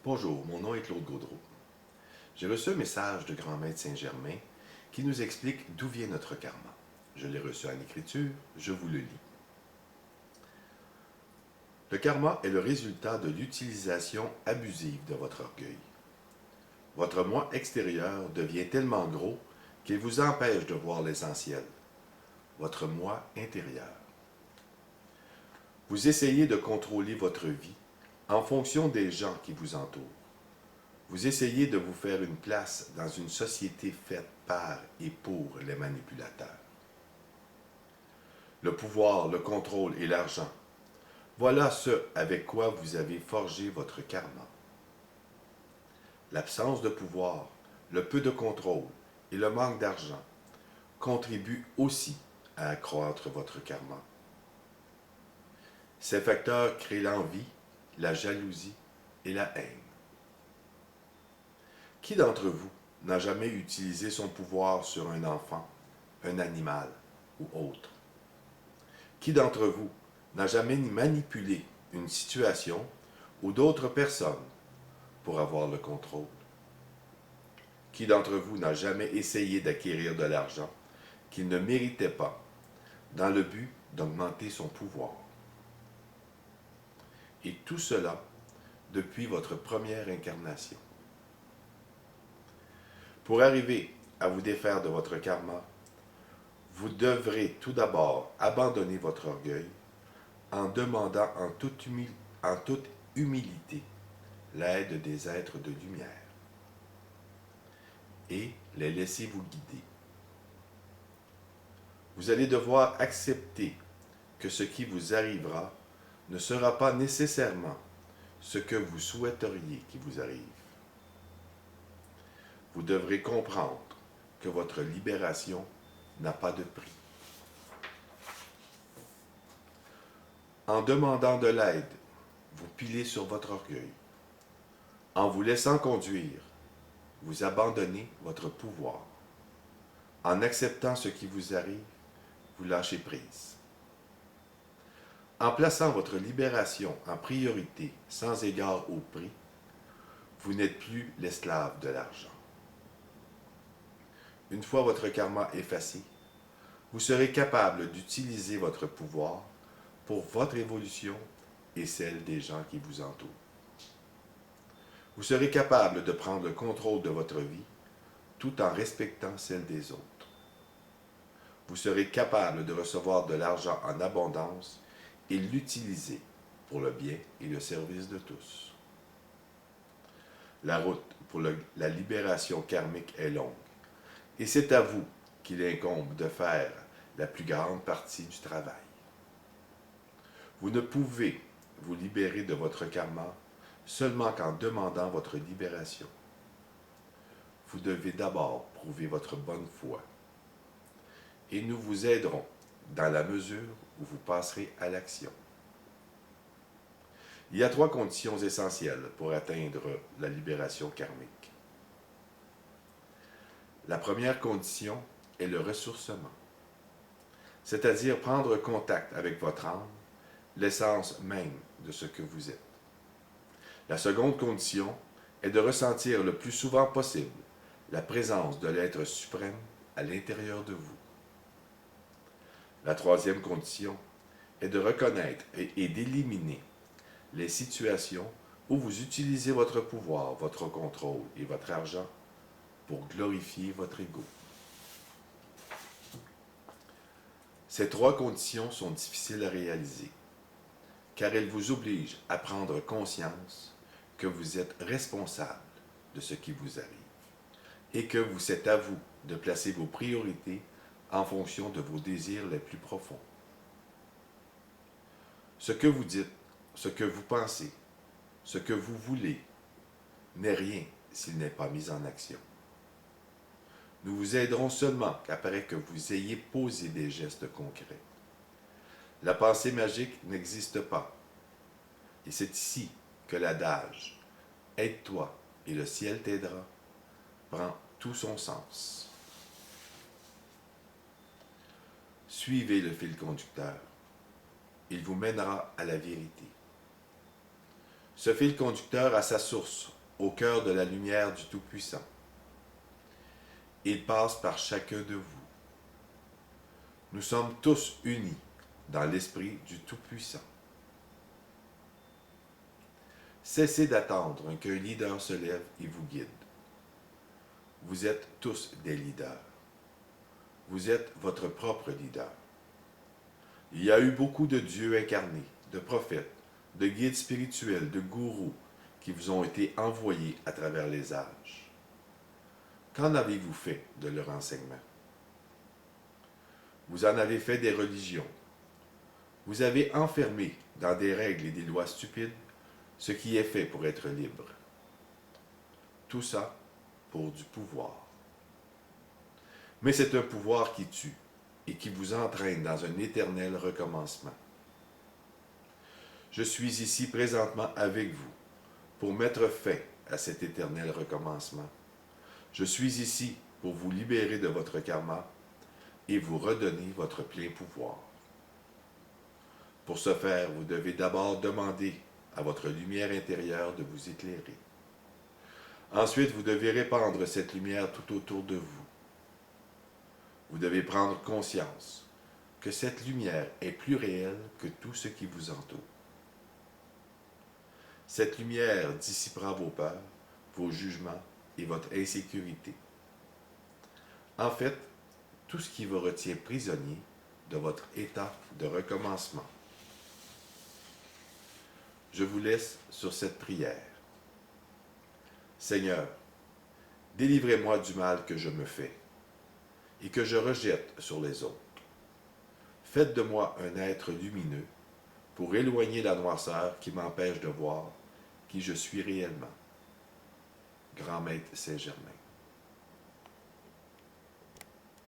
Bonjour, mon nom est Claude Gaudreau. J'ai reçu un message de Grand Maître Saint-Germain qui nous explique d'où vient notre karma. Je l'ai reçu en écriture, je vous le lis. Le karma est le résultat de l'utilisation abusive de votre orgueil. Votre moi extérieur devient tellement gros qu'il vous empêche de voir l'essentiel, votre moi intérieur. Vous essayez de contrôler votre vie en fonction des gens qui vous entourent. Vous essayez de vous faire une place dans une société faite par et pour les manipulateurs. Le pouvoir, le contrôle et l'argent, voilà ce avec quoi vous avez forgé votre karma. L'absence de pouvoir, le peu de contrôle et le manque d'argent contribuent aussi à accroître votre karma. Ces facteurs créent l'envie, la jalousie et la haine. Qui d'entre vous n'a jamais utilisé son pouvoir sur un enfant, un animal ou autre? Qui d'entre vous n'a jamais manipulé une situation ou d'autres personnes pour avoir le contrôle? Qui d'entre vous n'a jamais essayé d'acquérir de l'argent qu'il ne méritait pas dans le but d'augmenter son pouvoir? Et tout cela depuis votre première incarnation. Pour arriver à vous défaire de votre karma, vous devrez tout d'abord abandonner votre orgueil en demandant en toute humilité l'aide des êtres de lumière et les laisser vous guider. Vous allez devoir accepter que ce qui vous arrivera ne sera pas nécessairement ce que vous souhaiteriez qui vous arrive. Vous devrez comprendre que votre libération n'a pas de prix. En demandant de l'aide, vous pilez sur votre orgueil. En vous laissant conduire, vous abandonnez votre pouvoir. En acceptant ce qui vous arrive, vous lâchez prise. En plaçant votre libération en priorité sans égard au prix, vous n'êtes plus l'esclave de l'argent. Une fois votre karma effacé, vous serez capable d'utiliser votre pouvoir pour votre évolution et celle des gens qui vous entourent. Vous serez capable de prendre le contrôle de votre vie tout en respectant celle des autres. Vous serez capable de recevoir de l'argent en abondance et l'utiliser pour le bien et le service de tous. La route pour la libération karmique est longue, et c'est à vous qu'il incombe de faire la plus grande partie du travail. Vous ne pouvez vous libérer de votre karma seulement qu'en demandant votre libération. Vous devez d'abord prouver votre bonne foi. Et nous vous aiderons dans la mesure où vous passerez à l'action. Il y a 3 conditions essentielles pour atteindre la libération karmique. La première condition est le ressourcement, c'est-à-dire prendre contact avec votre âme, l'essence même de ce que vous êtes. La seconde condition est de ressentir le plus souvent possible la présence de l'être suprême à l'intérieur de vous. La troisième condition est de reconnaître et d'éliminer les situations où vous utilisez votre pouvoir, votre contrôle et votre argent pour glorifier votre ego. Ces 3 conditions sont difficiles à réaliser, car elles vous obligent à prendre conscience que vous êtes responsable de ce qui vous arrive et que c'est à vous de placer vos priorités en fonction de vos désirs les plus profonds. Ce que vous dites, ce que vous pensez, ce que vous voulez, n'est rien s'il n'est pas mis en action. Nous vous aiderons seulement qu'après que vous ayez posé des gestes concrets. La pensée magique n'existe pas. Et c'est ici que l'adage « Aide-toi et le ciel t'aidera » prend tout son sens. Suivez le fil conducteur. Il vous mènera à la vérité. Ce fil conducteur a sa source au cœur de la lumière du Tout-Puissant. Il passe par chacun de vous. Nous sommes tous unis dans l'esprit du Tout-Puissant. Cessez d'attendre qu'un leader se lève et vous guide. Vous êtes tous des leaders. Vous êtes votre propre leader. Il y a eu beaucoup de dieux incarnés, de prophètes, de guides spirituels, de gourous qui vous ont été envoyés à travers les âges. Qu'en avez-vous fait de leur enseignement? Vous en avez fait des religions. Vous avez enfermé dans des règles et des lois stupides ce qui est fait pour être libre. Tout ça pour du pouvoir. Mais c'est un pouvoir qui tue et qui vous entraîne dans un éternel recommencement. Je suis ici présentement avec vous pour mettre fin à cet éternel recommencement. Je suis ici pour vous libérer de votre karma et vous redonner votre plein pouvoir. Pour ce faire, vous devez d'abord demander à votre lumière intérieure de vous éclairer. Ensuite, vous devez répandre cette lumière tout autour de vous. Vous devez prendre conscience que cette lumière est plus réelle que tout ce qui vous entoure. Cette lumière dissipera vos peurs, vos jugements et votre insécurité. En fait, tout ce qui vous retient prisonnier de votre état de recommencement. Je vous laisse sur cette prière. Seigneur, délivrez-moi du mal que je me fais et que je rejette sur les autres. Faites de moi un être lumineux pour éloigner la noirceur qui m'empêche de voir qui je suis réellement. Grand Maître Saint-Germain.